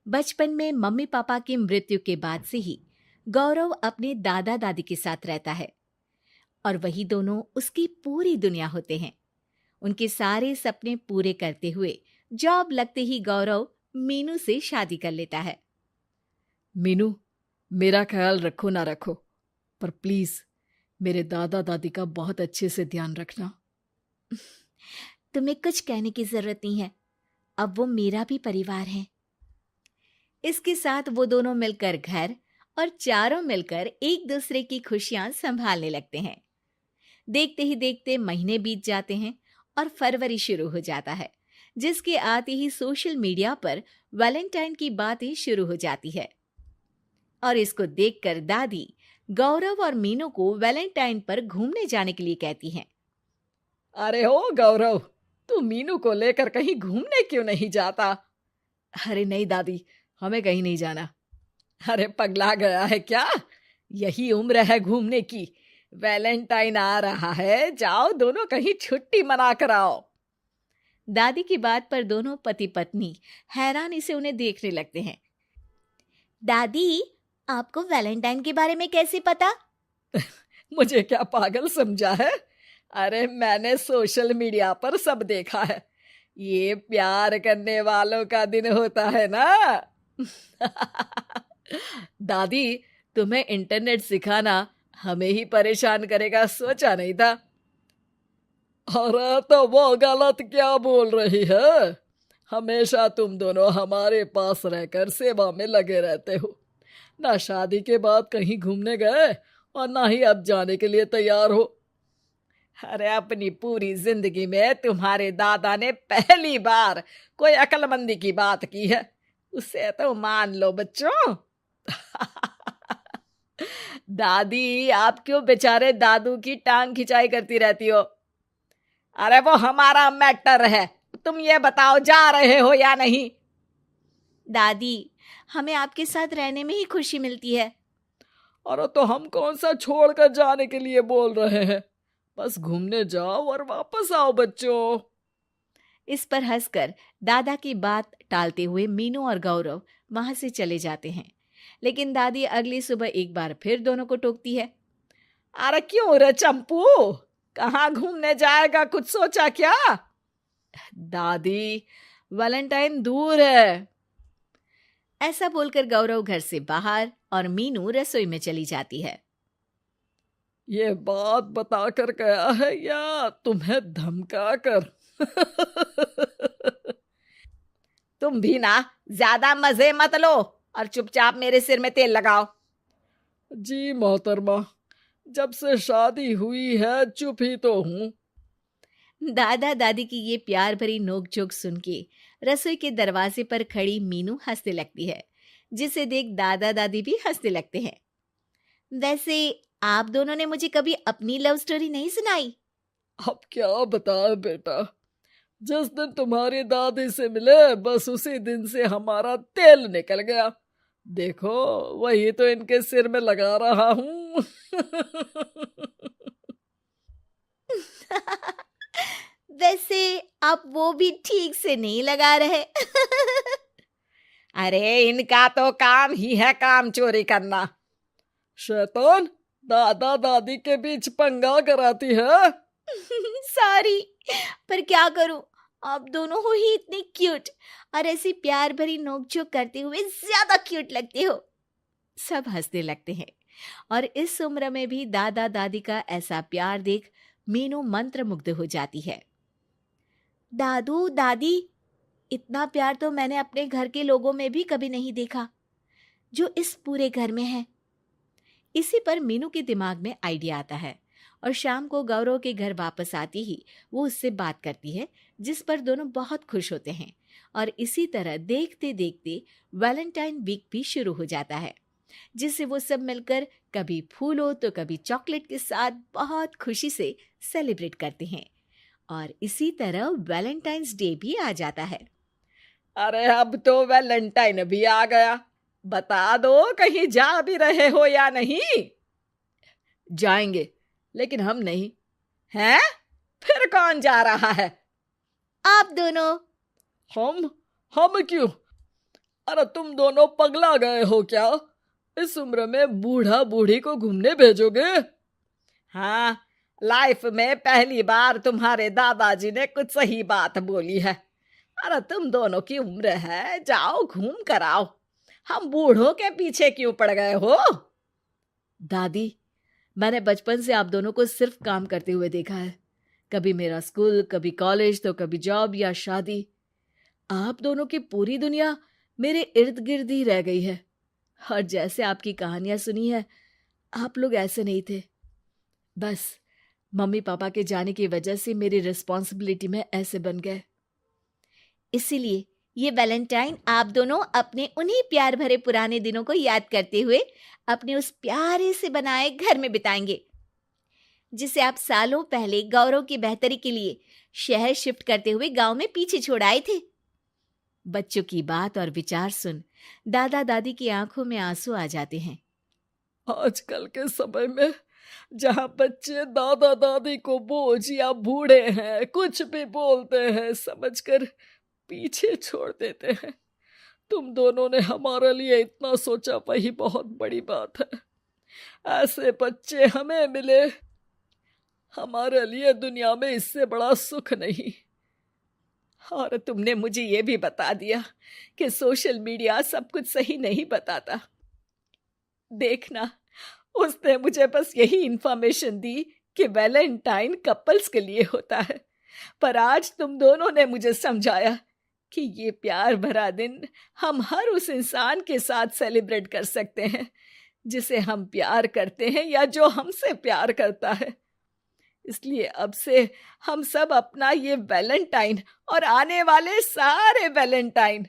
बचपन में mummy papa की मृत्यु के बाद से ही गौरव अपने दादा दादी के साथ रहता है और वही दोनों उसकी पूरी दुनिया होते हैं। उनके सारे सपने पूरे करते हुए जॉब लगते ही गौरव मीनू से शादी कर लेता है। मीनू, मेरा ख्याल रखो ना रखो, पर प्लीज मेरे दादा दादी का बहुत अच्छे से ध्यान रखना। तुम्हें कुछ कहने की जरूरत नहीं है, अब वो मेरा भी परिवार है। इसके साथ वो दोनों मिलकर घर और चारों मिलकर एक दूसरे की खुशियां संभालने लगते हैं। देखते ही देखते महीने बीत जाते हैं और फरवरी शुरू हो जाता है, जिसके आते ही सोशल मीडिया पर वैलेंटाइन की बातें शुरू हो जाती है। और इसको देखकर दादी गौरव और मीनू को वैलेंटाइन पर घूमने जाने के लिए कहती हैं। अरे ओ गौरव, तू मीनू को लेकर कहीं घूमने क्यों नहीं जाता? अरे नहीं दादी, हमें कहीं नहीं जाना। अरे पगला गया है क्या? यही उम्र है घूमने की। वैलेंटाइन आ रहा है, जाओ दोनों कहीं छुट्टी मना कर आओ। दादी की बात पर दोनों पति पत्नी हैरानी से उन्हें देखने लगते हैं। दादी, आपको वैलेंटाइन के बारे में कैसे पता? मुझे क्या पागल समझा है? अरे मैंने सोशल मीडिया पर सब देखा है। ये प्यार करने वालों का दिन होता है ना। दादी, तुम्हें इंटरनेट सिखाना हमें ही परेशान करेगा, सोचा नहीं था। अरे तो वो गलत क्या बोल रही है? हमेशा तुम दोनों हमारे पास रहकर सेवा में लगे रहते हो। ना शादी के बाद कहीं घूमने गए और ना ही अब जाने के लिए तैयार हो। अरे अपनी पूरी जिंदगी में तुम्हारे दादा ने पहली बार कोई अक्लमंदी की बात की है, उसे तो मान लो बच्चों। दादी, आप क्यों बेचारे दादू की टांग खिंचाई करती रहती हो? अरे वो हमारा मैटर है, तुम ये बताओ जा रहे हो या नहीं? दादी, हमें आपके साथ रहने में ही खुशी मिलती है। अरे तो हम कौन सा छोड़कर जाने के लिए बोल रहे हैं? बस घूमने जाओ और वापस आओ बच्चों। इस पर हंसकर दादा की बात टालते हुए मीनू और गौरव वहां से चले जाते हैं। लेकिन दादी अगली सुबह एक बार फिर दोनों को टोकती है। अरे क्यों रे चंपू, कहाँ घूमने जाएगा, कुछ सोचा क्या? दादी, वैलेंटाइन दूर है। ऐसा बोलकर गौरव घर से बाहर और मीनू रसोई में चली जाती है। ये बात बताकर गया है या तुम्हें धमका कर? तुम भी ना ज्यादा मजे मत लो और चुपचाप मेरे सिर में तेल लगाओ। जी मोहतरमा, जब से शादी हुई है चुप ही तो हूँ। दादा दादी की ये प्यार भरी नोकझोंक सुन के रसोई के दरवाजे पर खड़ी मीनू हंसने लगती है, जिसे देख दादा दादी भी हंसने लगते हैं। वैसे आप दोनों ने मुझे कभी अपनी लव स्टोरी नहीं सुनाई। अब क्या बताए बेटा, जिस दिन तुम्हारी दादी से मिले बस उसी दिन से हमारा तेल निकल गया। देखो वही तो इनके सिर में लगा रहा हूँ। वैसे आप वो भी ठीक से नहीं लगा रहे। अरे इनका तो काम ही है काम चोरी करना। शैतान, दादा दादी के बीच पंगा कराती है। सॉरी, पर क्या करूं, आप दोनों हो ही इतने क्यूट और ऐसी प्यार भरी नोकझोंक करते हुए ज्यादा क्यूट लगते हो। सब हंसने लगते हैं और इस उम्र में भी दादा दादी का ऐसा प्यार देख मीनू मंत्रमुग्ध हो जाती है। दादू दादी, इतना प्यार तो मैंने अपने घर के लोगों में भी कभी नहीं देखा जो इस पूरे घर में है। इसी पर मीनू के दिमाग में आइडिया आता है और शाम को गौरव के घर वापस आती ही वो उससे बात करती है, जिस पर दोनों बहुत खुश होते हैं। और इसी तरह देखते देखते वैलेंटाइन वीक भी शुरू हो जाता है, जिसे वो सब मिलकर कभी फूलों तो कभी चॉकलेट के साथ बहुत खुशी से सेलिब्रेट करते हैं। और इसी तरह वैलेंटाइंस डे भी आ जाता है। अरे अब तो वैलेंटाइन भी आ गया, बता दो कहीं जा भी रहे हो या नहीं? जाएंगे, लेकिन हम नहीं। हैं? फिर कौन जा रहा है? आप दोनों। हम क्यों? अरे तुम दोनों पगला गए हो क्या? इस उम्र में बूढ़ा बूढ़ी को घूमने भेजोगे? हाँ, लाइफ में पहली बार तुम्हारे दादाजी ने कुछ सही बात बोली है। अरे तुम दोनों की उम्र है, जाओ घूम कर आओ। हम बूढ़ों के पीछे क्यों पड़ गए हो? दादी, मैंने बचपन से आप दोनों को सिर्फ काम करते हुए देखा है। कभी मेरा स्कूल, कभी कॉलेज, तो कभी जॉब या शादी। आप दोनों की पूरी दुनिया मेरे इर्द गिर्द ही रह गई है। और जैसे आपकी कहानियां सुनी है, आप लोग ऐसे नहीं थे। बस मम्मी पापा के जाने की वजह से मेरी रिस्पॉन्सिबिलिटी में ऐसे बन गए। इसीलिए ये वैलेंटाइन आप दोनों अपने उन्हीं प्यार भरे पुराने दिनों को याद करते हुए अपने उस प्यारे से बनाए घर में बिताएंगे, जिसे आप सालों पहले गौरव की बेहतरी के लिए शहर शिफ्ट करते हुए गांव में पीछे छोड़ आए थे। बच्चों की बात और विचार सुन दादा दादी की आंखों में आंसू आ जाते हैं। आजकल के समय में जहाँ बच्चे दादा दादी को बोझ या बूढ़े हैं कुछ भी बोलते हैं समझकर पीछे छोड़ देते हैं, तुम दोनों ने हमारे लिए इतना सोचा, वही बहुत बड़ी बात है। ऐसे बच्चे हमें मिले, हमारे लिए दुनिया में इससे बड़ा सुख नहीं। और तुमने मुझे ये भी बता दिया कि सोशल मीडिया सब कुछ सही नहीं बताता। देखना, उसने मुझे बस यही इंफॉर्मेशन दी कि वैलेंटाइन कपल्स के लिए होता है, पर आज तुम दोनों ने मुझे समझाया कि ये प्यार भरा दिन हम हर उस इंसान के साथ सेलिब्रेट कर सकते हैं जिसे हम प्यार करते हैं या जो हमसे प्यार करता है। इसलिए अब से हम सब अपना ये वैलेंटाइन और आने वाले सारे वैलेंटाइन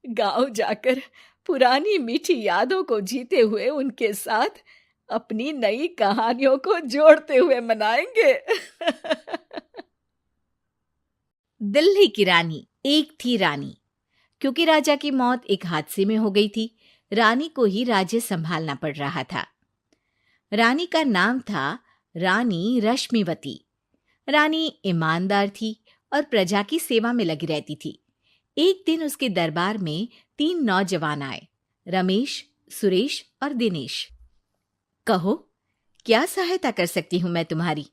गांव जाकर पुरानी मीठी यादों को जीते हुए उनके साथ अपनी नई कहानियों को जोड़ते हुए मनाएंगे। दिल्ली की रानी एक थी रानी। क्योंकि राजा की मौत एक हादसे में हो गई थी, रानी को ही राज्य संभालना पड़ रहा था। रानी का नाम था रानी रश्मिवती। रानी ईमानदार थी और प्रजा की सेवा में लगी रहती थी। एक दिन उसके दरबार में 3 नौजवान आए, रमेश, सुरेश और दिनेश। कहो, क्या सहायता कर सकती हूं मैं तुम्हारी?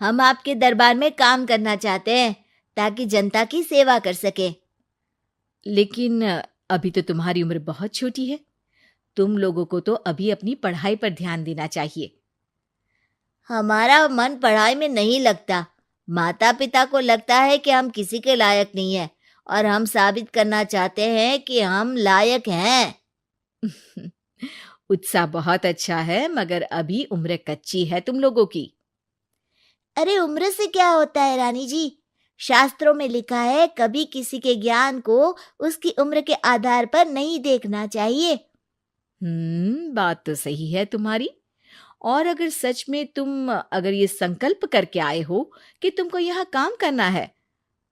हम आपके दरबार में काम करना चाहते हैं ताकि जनता की सेवा कर सके। लेकिन अभी तो तुम्हारी उम्र बहुत छोटी है। तुम लोगों को तो अभी अपनी पढ़ाई पर ध्यान देना चाहिए। हमारा मन पढ़ाई में नहीं लगता। माता पिता को लगता है कि हम किसी के लायक नहीं हैं और हम साबित करना चाहते हैं कि हम लायक हैं। उत्साह बहुत अच्छा है, मगर अभी उम्र कच्ची है तुम लोगों की। अरे उम्र से क्या होता है रानी जी? शास्त्रों में लिखा है कभी किसी के ज्ञान को उसकी उम्र के आधार पर नहीं देखना चाहिए। बात तो सही है तुम्हारी। और अगर सच में तुम अगर ये संकल्प करके आए हो कि तुमको यहाँ काम करना है,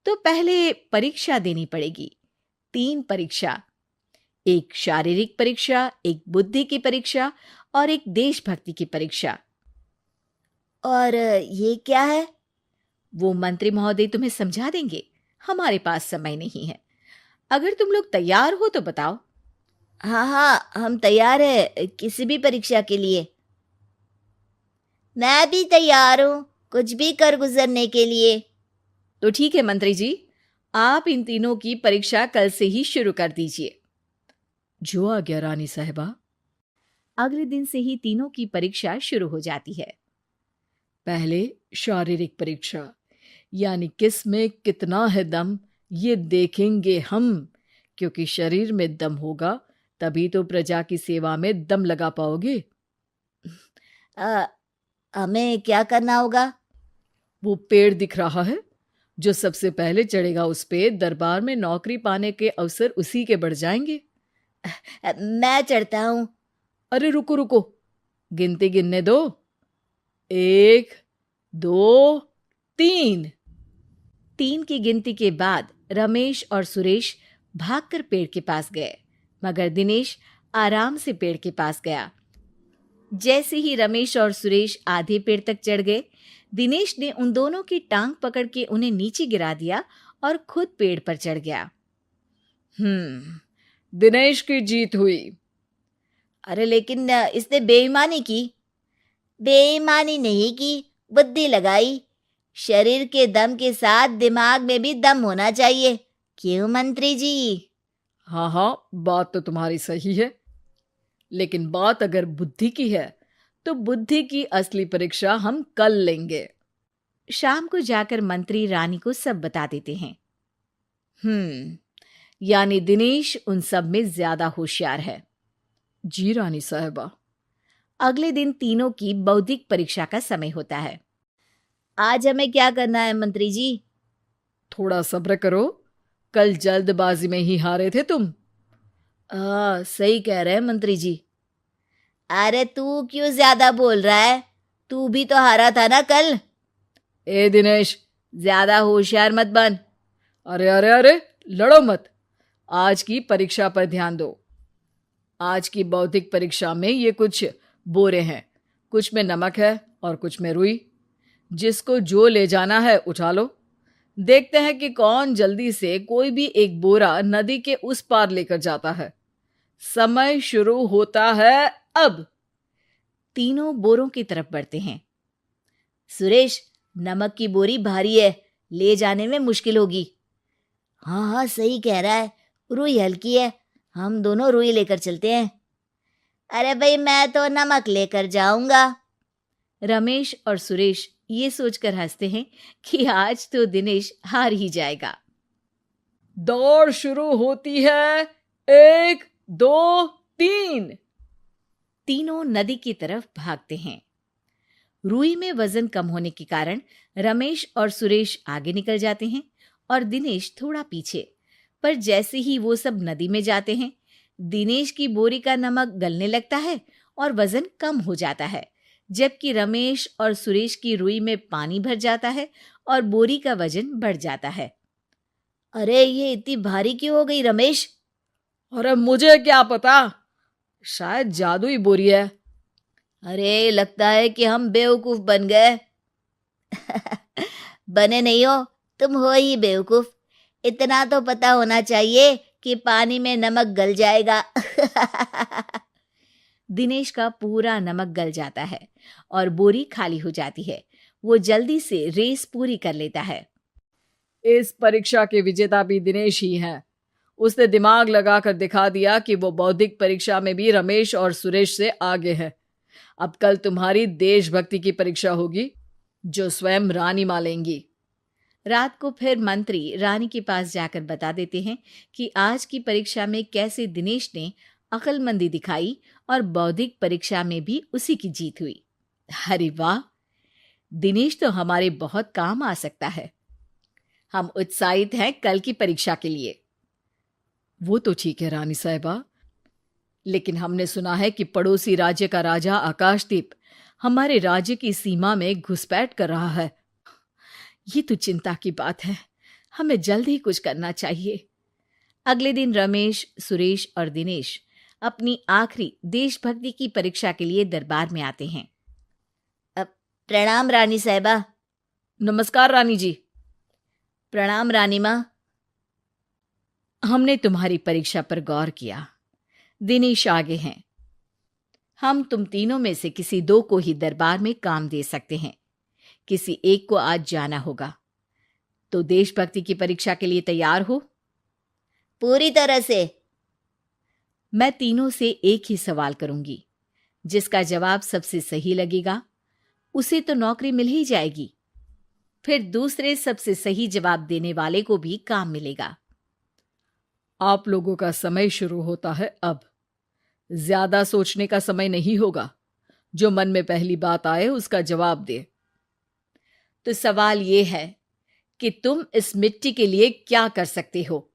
तो पहले परीक्षा देनी पड़ेगी। 3 परीक्षा, एक शारीरिक परीक्षा, एक बुद्धि की परीक्षा और एक देशभक्ति की परीक्षा। और ये क्या है? वो मंत्री महोदय तुम्हें समझा देंगे। हमारे पास समय नहीं है। अगर तुम लोग तैयार हो तो बताओ। हाँ, हम तैयार है किसी भी परीक्षा के लिए। मैं भी तैयार हूँ कुछ भी कर गुजरने के लिए। तो ठीक है मंत्री जी, आप इन तीनों की परीक्षा कल से ही शुरू कर दीजिए। जो आ गया रानी साहिबा। अगले दिन से ही तीनों की परीक्षा शुरू हो जाती है। पहले शारीरिक परीक्षा, यानी किस में कितना है दम, ये देखेंगे हम। क्योंकि शरीर में दम होगा तभी तो प्रजा की सेवा में दम लगा पाओगे। हमें क्या करना होगा? वो पेड़ दिख रहा है, जो सबसे पहले चढ़ेगा उस पे दरबार में नौकरी पाने के अवसर उसी के बढ़ जाएंगे। मैं चढ़ता हूँ। अरे रुको रुको, गिनती गिनने दो। 1, 2, 3। 3 की गिनती के बाद रमेश और सुरेश भागकर पेड़ के पास गए, मगर दिनेश आराम से पेड़ के पास गया। जैसे ही रमेश और सुरेश आधे पेड़ तक चढ़ गए, दिनेश ने उन दोनों की टांग पकड़ के उन्हें नीचे गिरा दिया और खुद पेड़ पर चढ़ गया। दिनेश की जीत हुई। अरे लेकिन इसने बेईमानी की। बेईमानी नहीं की, बुद्धि लगाई। शरीर के दम के साथ दिमाग में भी दम होना चाहिए। क्यों मंत्री जी? हाँ हाँ, बात तो तुम्हारी सही है, लेकिन बात अगर बुद्धि की है तो बुद्धि की असली परीक्षा हम कल लेंगे। शाम को जाकर मंत्री रानी को सब बता देते हैं। यानी दिनेश उन सब में ज्यादा होशियार है। जी रानी साहबा। अगले दिन तीनों की बौद्धिक परीक्षा का समय होता है। आज हमें क्या करना है मंत्री जी? थोड़ा सब्र करो, कल जल्दबाजी में ही हारे थे तुम। सही कह रहे हैं मंत्री जी। अरे तू क्यों ज्यादा बोल रहा है? तू भी तो हारा था ना कल। ए दिनेश, ज्यादा होशियार मत बन। अरे अरे अरे, लड़ो मत। आज की परीक्षा पर ध्यान दो। आज की बौद्धिक परीक्षा में ये कुछ बोरे हैं, कुछ में नमक है और कुछ में रुई। जिसको जो ले जाना है उठा लो। देखते हैं कि कौन जल्दी से कोई भी एक बोरा नदी के उस पार लेकर जाता है। समय शुरू होता है अब। तीनों बोरों की तरफ बढ़ते हैं। सुरेश, नमक की बोरी भारी है, ले जाने में मुश्किल होगी। हाँ हाँ, सही कह रहा है, रुई हल्की है, हम दोनों रुई लेकर चलते हैं। अरे भाई, मैं तो नमक लेकर जाऊंगा। रमेश और सुरेश ये सोचकर हंसते हैं कि आज तो दिनेश हार ही जाएगा। दौड़ शुरू होती है। 1 2 3। तीनों नदी की तरफ भागते हैं। रुई में वजन कम होने के कारण रमेश और सुरेश आगे निकल जाते हैं और दिनेश थोड़ा पीछे। पर जैसे ही वो सब नदी में जाते हैं, दिनेश की बोरी का नमक गलने लगता है और वजन कम हो जाता है, जबकि रमेश और सुरेश की रुई में पानी भर जाता है और बोरी का वजन बढ़ जाता है। अरे ये इतनी भारी क्यों हो गई रमेश? अरे मुझे क्या पता, शायद जादुई बोरी है। अरे लगता है कि हम बेवकूफ बन गए। बने नहीं हो, तुम हो ही बेवकूफ। इतना तो पता होना चाहिए कि पानी में नमक गल जाएगा। दिनेश का पूरा नमक गल जाता है और बोरी खाली हो जाती है। वो जल्दी से रेस पूरी कर लेता है। इस परीक्षा के विजेता भी दिनेश ही हैं। उसने दिमाग लगाकर दिखा दिया कि वो बौद्धिक परीक्षा में भी रमेश और सुरेश से आगे है। अब कल तुम्हारी देशभक्ति की परीक्षा होगी, जो स्वयं रानी मां लेंगी। रात को फिर मंत्री रानी के पास जाकर बता देते हैं कि आज की परीक्षा में कैसे दिनेश ने अक्लमंदी दिखाई और बौद्धिक परीक्षा में भी उसी की जीत हुई। अरे वाह, दिनेश तो हमारे बहुत काम आ सकता है। हम उत्साहित हैं कल की परीक्षा के लिए। वो तो ठीक है रानी साहिबा, लेकिन हमने सुना है कि पड़ोसी राज्य का राजा आकाशदीप हमारे राज्य की सीमा में घुसपैठ कर रहा है। ये तो चिंता की बात है, हमें जल्द ही कुछ करना चाहिए। अगले दिन रमेश, सुरेश और दिनेश अपनी आखिरी देशभक्ति की परीक्षा के लिए दरबार में आते हैं। प्रणाम रानी साहिबा। नमस्कार रानी जी। प्रणाम रानी माँ। हमने तुम्हारी परीक्षा पर गौर किया। दिनेश आगे हैं। हम तुम तीनों में से किसी दो को ही दरबार में काम दे सकते हैं। किसी एक को आज जाना होगा। तो देशभक्ति की परीक्षा के लिए तैयार हो? पूरी तरह से। मैं तीनों से एक ही सवाल करूंगी। जिसका जवाब सबसे सही लगेगा उसे तो नौकरी मिल ही जाएगी। फिर दूसरे सबसे सही जवाब देने वाले को भी काम मिलेगा। आप लोगों का समय शुरू होता है अब। ज्यादा सोचने का समय नहीं होगा। जो मन में पहली बात आए उसका जवाब दे। तो सवाल ये है कि तुम इस मिट्टी के लिए क्या कर सकते हो?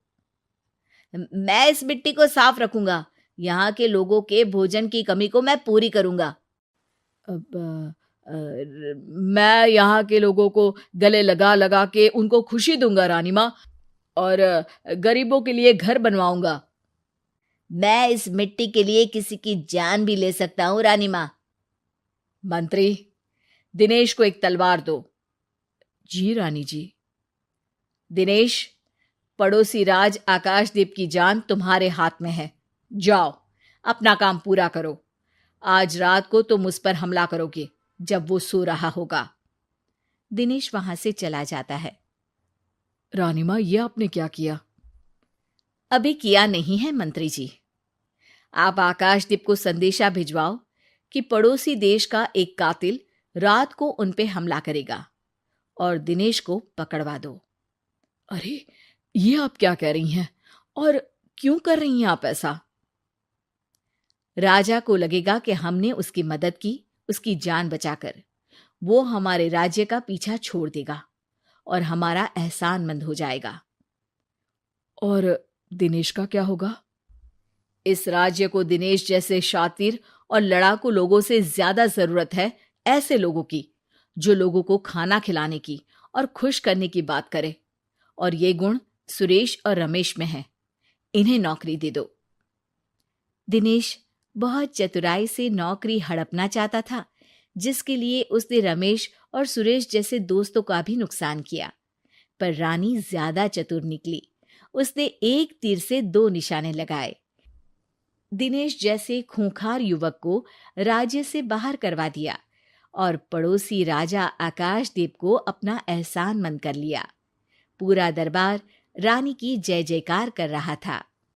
मैं इस मिट्टी को साफ रखूंगा। यहाँ के लोगों के भोजन की कमी को मैं पूरी करूंगा। मैं यहाँ के लोगों को गले लगा लगा के उनको खुशी दूंगा रानी माँ, और गरीबों के लिए घर बनवाऊंगा। मैं इस मिट्टी के लिए किसी की जान भी ले सकता हूँ रानी माँ। मंत्री, दिनेश को एक तलवार दो। जी रानी जी। दिनेश, पड़ोसी राज आकाशदीप की जान तुम्हारे हाथ में है। जाओ, अपना काम पूरा करो। आज रात को तुम उस पर हमला करोगे जब वो सो रहा होगा। दिनेश वहां से चला जाता है। रानी माँ, ये आपने क्या किया? अभी किया नहीं है मंत्री जी। आप आकाशदीप को संदेशा भिजवाओ कि पड़ोसी देश का एक कातिल रात को उन पे हमला करेगा और दिनेश को पकड़वा दो। अरे, ये आप क्या कह रही हैं? और क्यों कर रही हैं आप ऐसा? राजा को लगेगा कि हमने उसकी मदद की, उसकी जान बचाकर। वो हमारे राज्य का पीछा छोड़ देगा और हमारा एहसानमंद हो जाएगा। और दिनेश का क्या होगा? इस राज्य को दिनेश जैसे शातिर और लड़ाकू लोगों से ज्यादा जरूरत है, ऐसे लोगों की जो लोगों को खाना खिलाने की और खुश करने की बात करे। और ये गुण सुरेश और रमेश में है। इन्हें नौकरी दे दो। दिनेश बहुत चतुराई से नौकरी हड़पना चाहता था, जिसके लिए उसने रमेश और सुरेश जैसे दोस्तों का भी नुकसान किया। पर रानी ज्यादा चतुर निकली। उसने एक तीर से दो निशाने लगाए। दिनेश जैसे खूंखार युवक को राज्य से बाहर करवा दिया और पड़ोसी राजा आकाशदीप को अपना एहसानमंद कर लिया। पूरा दरबार रानी की जय जयकार कर रहा था।